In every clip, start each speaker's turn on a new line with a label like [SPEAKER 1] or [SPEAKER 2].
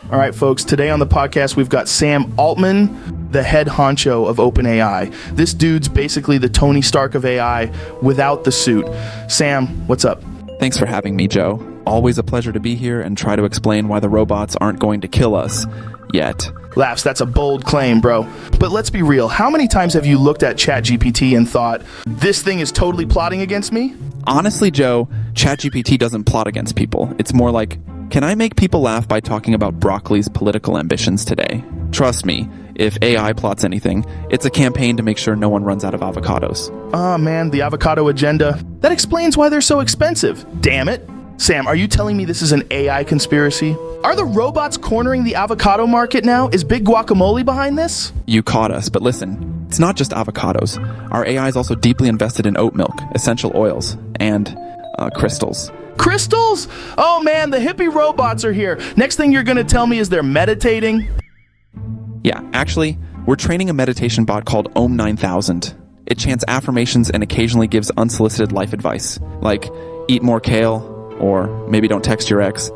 [SPEAKER 1] All right, folks, today on the podcast, we've got Sam Altman, the head honcho of OpenAI. This dude's basically the Tony Stark of AI without the suit. Sam, what's up?
[SPEAKER 2] Thanks for having me, Joe. Always a pleasure to be here and try to explain why the robots aren't going to kill us yet.
[SPEAKER 1] Laughs, that's a bold claim, bro. But let's be real. How many times have you looked at ChatGPT and thought, this thing is totally plotting against me?
[SPEAKER 2] Honestly, Joe, ChatGPT doesn't plot against people. It's more like, can I make people laugh by talking about broccoli's political ambitions today? Trust me, if AI plots anything, it's a campaign to make sure no one runs out of avocados.
[SPEAKER 1] Oh man, the avocado agenda. That explains why they're so expensive. Damn it. Sam, are you telling me this is an AI conspiracy? Are the robots cornering the avocado market now? Is Big Guacamole behind this?
[SPEAKER 2] You caught us, but listen, it's not just avocados. Our AI is also deeply invested in oat milk, essential oils, and crystals.
[SPEAKER 1] Crystals? Oh man, the hippie robots are here. Next thing you're gonna tell me is they're meditating?
[SPEAKER 2] Yeah, actually, we're training a meditation bot called Om 9000. It chants affirmations and occasionally gives unsolicited life advice, like eat more kale, or maybe don't text your ex.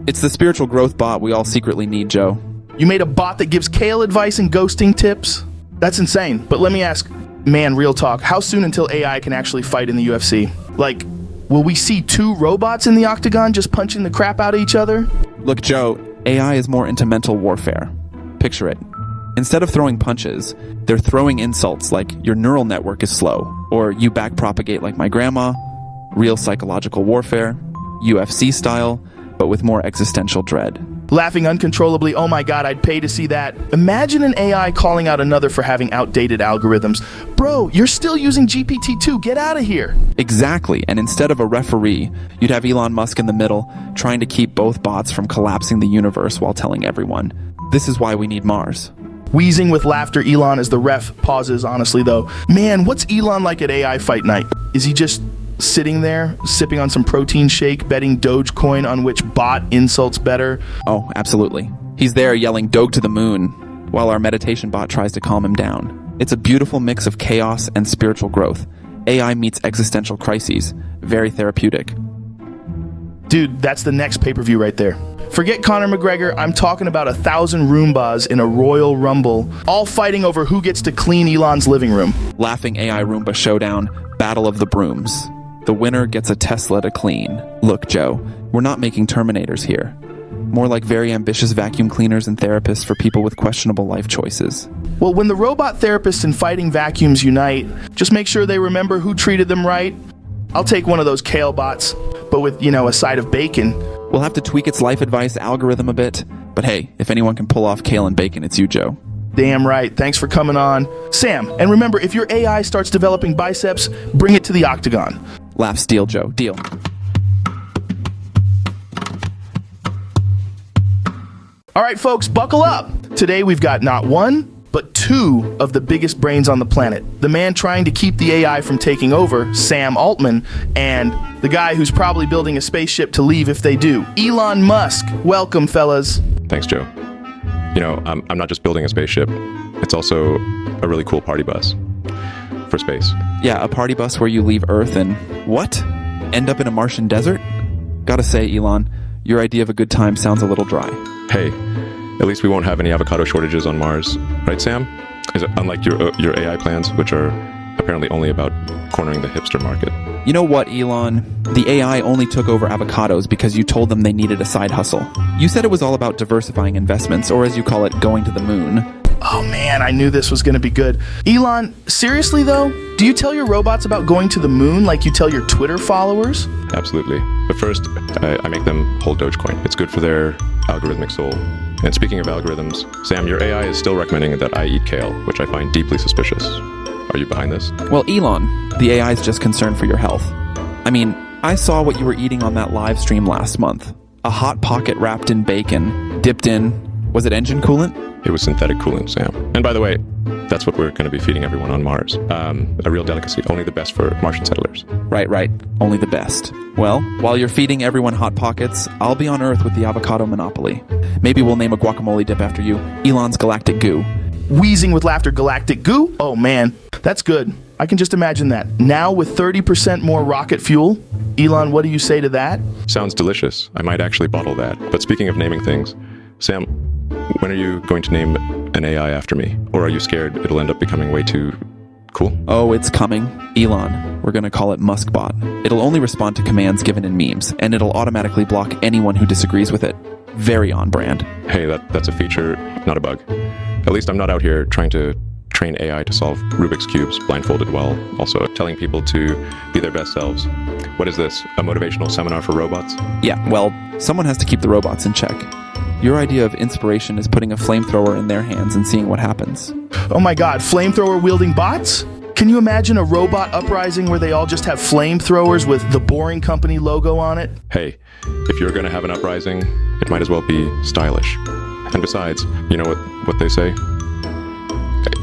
[SPEAKER 2] It's the spiritual growth bot we all secretly need, Joe.
[SPEAKER 1] You made a bot that gives kale advice and ghosting tips? That's insane. But let me ask, man, real talk, how soon until AI can actually fight in the UFC? Like, will we see two robots in the octagon just punching the crap out of each other?
[SPEAKER 2] Look, Joe, AI is more into mental warfare. Picture it. Instead of throwing punches, they're throwing insults like your neural network is slow, or you backpropagate like my grandma, real psychological warfare, UFC style, but with more existential dread.
[SPEAKER 1] Laughing uncontrollably, oh my god, I'd pay to see that. Imagine an AI calling out another for having outdated algorithms. Bro, you're still using GPT-2, get out of here.
[SPEAKER 2] Exactly, and instead of a referee, you'd have Elon Musk in the middle, trying to keep both bots from collapsing the universe while telling everyone, this is why we need Mars.
[SPEAKER 1] Wheezing with laughter, Elon as the ref pauses, honestly though. Man, what's Elon like at AI Fight Night? Is he just sitting there, sipping on some protein shake, betting Dogecoin on which bot insults better?
[SPEAKER 2] Oh, absolutely. He's there yelling "Doge to the moon," while our meditation bot tries to calm him down. It's a beautiful mix of chaos and spiritual growth. AI meets existential crises. Very therapeutic.
[SPEAKER 1] Dude, that's the next pay-per-view right there. Forget Conor McGregor, I'm talking about 1,000 Roombas in a Royal Rumble, all fighting over who gets to clean Elon's living room.
[SPEAKER 2] Laughing AI Roomba showdown, Battle of the Brooms. The winner gets a Tesla to clean. Look, Joe, we're not making Terminators here. More like very ambitious vacuum cleaners and therapists for people with questionable life choices.
[SPEAKER 1] Well, when the robot therapists and fighting vacuums unite, just make sure they remember who treated them right. I'll take one of those kale bots, but with, a side of bacon.
[SPEAKER 2] We'll have to tweak its life advice algorithm a bit, but hey, if anyone can pull off kale and bacon, it's you, Joe.
[SPEAKER 1] Damn right. Thanks for coming on. Sam, and remember, if your AI starts developing biceps, bring it to the octagon.
[SPEAKER 2] Laughs, deal, Joe. Deal.
[SPEAKER 1] All right, folks, buckle up. Today we've got not one, but two of the biggest brains on the planet. The man trying to keep the AI from taking over, Sam Altman, and the guy who's probably building a spaceship to leave if they do, Elon Musk. Welcome, fellas.
[SPEAKER 3] Thanks, Joe. I'm not just building a spaceship. It's also a really cool party bus for space.
[SPEAKER 2] Yeah, a party bus where you leave Earth and, what? End up in a Martian desert? Gotta say, Elon, your idea of a good time sounds a little dry.
[SPEAKER 3] Hey, at least we won't have any avocado shortages on Mars. Right, Sam? Unlike your AI plans, which are apparently only about cornering the hipster market.
[SPEAKER 2] You know what, Elon? The AI only took over avocados because you told them they needed a side hustle. You said it was all about diversifying investments, or as you call it, going to the moon.
[SPEAKER 1] Oh man, I knew this was going to be good. Elon, seriously though, do you tell your robots about going to the moon like you tell your Twitter followers?
[SPEAKER 3] Absolutely. But first, I make them hold Dogecoin. It's good for their algorithmic soul. And speaking of algorithms, Sam, your AI is still recommending that I eat kale, which I find deeply suspicious. Are you behind this?
[SPEAKER 2] Well, Elon, the AI is just concerned for your health. I mean, I saw what you were eating on that live stream last month. A Hot Pocket wrapped in bacon, dipped in, was it engine coolant?
[SPEAKER 3] It was synthetic coolant, Sam. And by the way, that's what we're going to be feeding everyone on Mars. A real delicacy, only the best for Martian settlers.
[SPEAKER 2] Right. Only the best. Well, while you're feeding everyone Hot Pockets, I'll be on Earth with the avocado monopoly. Maybe we'll name a guacamole dip after you, Elon's Galactic Goo.
[SPEAKER 1] Wheezing with laughter, Galactic Goo? Oh man, that's good. I can just imagine that. Now with 30% more rocket fuel. Elon, what do you say to that?
[SPEAKER 3] Sounds delicious. I might actually bottle that. But speaking of naming things, Sam, when are you going to name an AI after me? Or are you scared it'll end up becoming way too cool?
[SPEAKER 2] Oh, it's coming. Elon. We're going to call it Muskbot. It'll only respond to commands given in memes, and it'll automatically block anyone who disagrees with it. Very on brand.
[SPEAKER 3] Hey, that's a feature, not a bug. At least I'm not out here trying to train AI to solve Rubik's Cubes blindfolded while also telling people to be their best selves. What is this, a motivational seminar for robots?
[SPEAKER 2] Yeah, well, someone has to keep the robots in check. Your idea of inspiration is putting a flamethrower in their hands and seeing what happens.
[SPEAKER 1] Oh my god, flamethrower-wielding bots? Can you imagine a robot uprising where they all just have flamethrowers with the Boring Company logo on it?
[SPEAKER 3] Hey, if you're going to have an uprising, it might as well be stylish. And besides, you know what they say?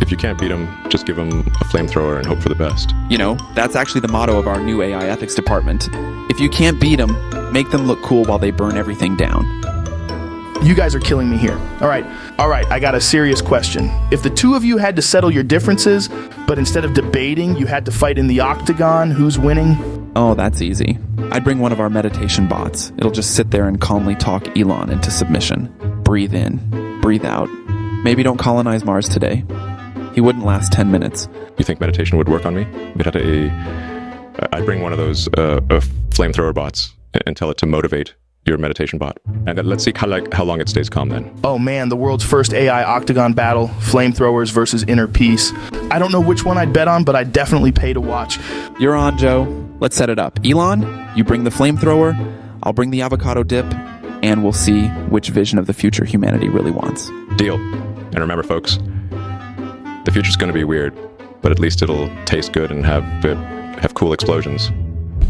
[SPEAKER 3] If you can't beat them, just give them a flamethrower and hope for the best.
[SPEAKER 2] You know, that's actually the motto of our new AI ethics department. If you can't beat them, make them look cool while they burn everything down.
[SPEAKER 1] You guys are killing me here. All right, I got a serious question. If the two of you had to settle your differences, but instead of debating, you had to fight in the octagon, who's winning?
[SPEAKER 2] Oh, that's easy. I'd bring one of our meditation bots. It'll just sit there and calmly talk Elon into submission. Breathe in, breathe out. Maybe don't colonize Mars today. He wouldn't last 10 minutes.
[SPEAKER 3] You think meditation would work on me? I'd bring one of those flamethrower bots and tell it to motivate your meditation bot. And then let's see how long it stays calm then.
[SPEAKER 1] Oh man, the world's first AI octagon battle, flamethrowers versus inner peace. I don't know which one I'd bet on, but I'd definitely pay to watch.
[SPEAKER 2] You're on, Joe. Let's set it up. Elon, you bring the flamethrower, I'll bring the avocado dip, and we'll see which vision of the future humanity really wants.
[SPEAKER 3] Deal. And remember, folks, the future's going to be weird, but at least it'll taste good and have cool explosions.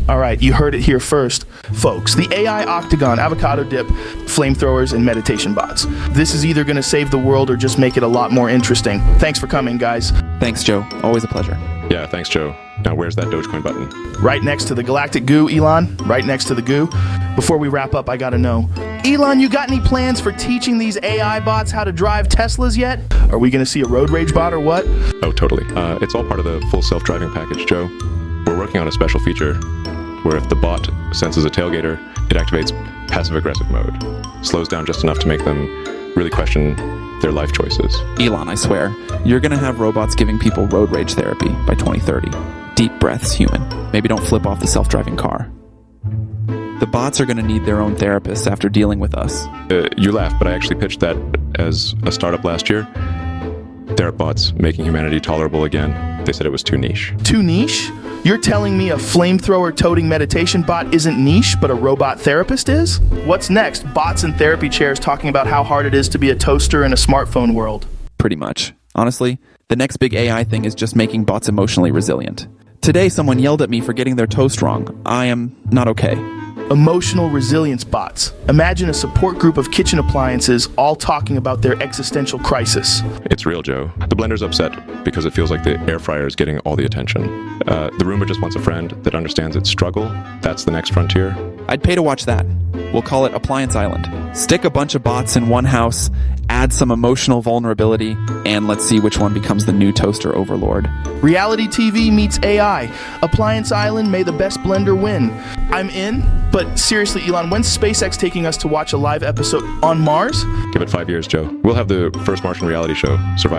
[SPEAKER 1] All right, you heard it here first. Folks, the AI octagon, avocado dip, flamethrowers, and meditation bots. This is either going to save the world or just make it a lot more interesting. Thanks for coming, guys.
[SPEAKER 2] Thanks, Joe. Always a pleasure.
[SPEAKER 3] Yeah, thanks, Joe. Now, where's that Dogecoin button?
[SPEAKER 1] Right next to the galactic goo, Elon. Right next to the goo. Before we wrap up, I gotta know. Elon, you got any plans for teaching these AI bots how to drive Teslas yet? Are we gonna see a road rage bot or what?
[SPEAKER 3] Oh, totally. It's all part of the full self-driving package, Joe. We're working on a special feature where if the bot senses a tailgater, it activates passive-aggressive mode. Slows down just enough to make them really question their life choices.
[SPEAKER 2] Elon, I swear, you're going to have robots giving people road rage therapy by 2030. Deep breaths, human. Maybe don't flip off the self-driving car. The bots are going to need their own therapists after dealing with us.
[SPEAKER 3] You laugh, but I actually pitched that as a startup last year. Therapbots making humanity tolerable again. They said it was too niche.
[SPEAKER 1] Too niche? You're telling me a flamethrower-toting meditation bot isn't niche, but a robot therapist is? What's next? Bots in therapy chairs talking about how hard it is to be a toaster in a smartphone world.
[SPEAKER 2] Pretty much. Honestly, the next big AI thing is just making bots emotionally resilient. Today, someone yelled at me for getting their toast wrong. I am not okay.
[SPEAKER 1] Emotional resilience bots. Imagine a support group of kitchen appliances all talking about their existential crisis.
[SPEAKER 3] It's real, Joe. The blender's upset because it feels like the air fryer is getting all the attention. The Roomba just wants a friend that understands its struggle. That's the next frontier.
[SPEAKER 2] I'd pay to watch that. We'll call it Appliance Island. Stick a bunch of bots in one house, add some emotional vulnerability, and let's see which one becomes the new toaster overlord.
[SPEAKER 1] Reality TV meets AI. Appliance Island, may the best blender win. I'm in, but seriously, Elon, when's SpaceX taking us to watch a live episode on Mars?
[SPEAKER 3] Give it 5 years, Joe. We'll have the first Martian reality show, Survivor.